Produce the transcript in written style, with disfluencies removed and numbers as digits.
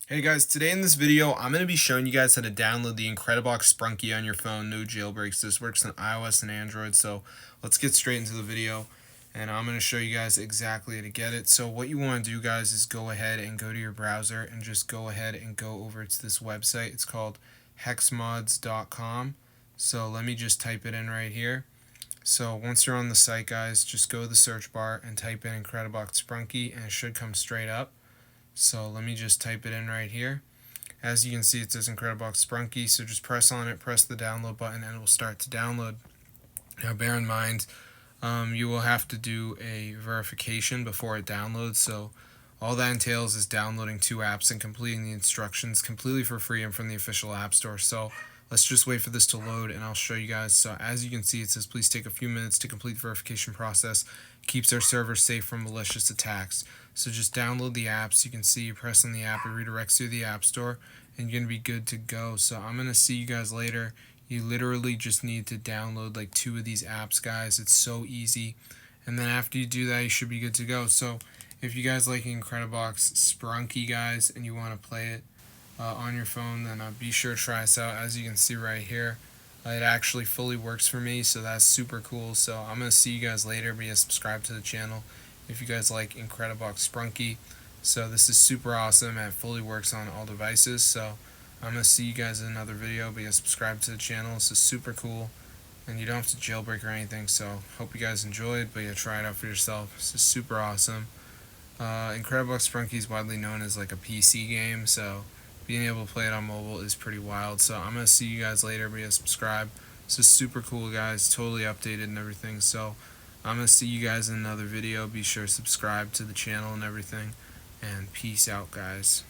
Hey guys, today in this video, I'm going to be showing you guys how to download the Incredibox Sprunki on your phone, no jailbreaks. This works on iOS and Android, so let's get straight into the video. And I'm going to show you guys exactly how to get it. So what you want to do, guys, is go ahead and go to your browser and just go ahead and go over to this website. It's called hexmods.com. So let me just type it in right here. So once you're on the site, guys, just go to the search bar and type in Incredibox Sprunki, and it should come straight up. So let me just type it in right here. As you can see, it says Incredibox Sprunki, so just press on it, press the download button, and it will start to download. Now bear in mind, you will have to do a verification before it downloads, so all that entails is downloading 2 apps and completing the instructions completely for free and from the official app store. So let's just wait for this to load and I'll show you guys. So as you can see, it says please take a few minutes to complete the verification process. Keeps our server safe from malicious attacks. So just download the apps. You can see you press on the app, it redirects you to the app store, and you're going to be good to go. So I'm going to see you guys later. You literally just need to download like 2 of these apps, guys. It's so easy. And then after you do that, you should be good to go. So if you guys like Incredibox Sprunki, guys, and you want to play it on your phone, then be sure to try us out. As you can see right here, it actually fully works for me, so that's super cool. So I'm going to see you guys later. Be subscribe to the channel if you guys like Incredibox Sprunki. So this is super awesome and it fully works on all devices. So I'm going to see you guys in another video. Be subscribe to the channel. This is super cool. And you don't have to jailbreak or anything, so hope you guys enjoyed, but yeah, try it out for yourself. This is super awesome. Incredibox Sprunki is widely known as like a PC game, so being able to play it on mobile is pretty wild. So I'm going to see you guys later. Be subscribe. This is super cool, guys. Totally updated and everything. So I'm going to see you guys in another video. Be sure to subscribe to the channel and everything. And peace out, guys.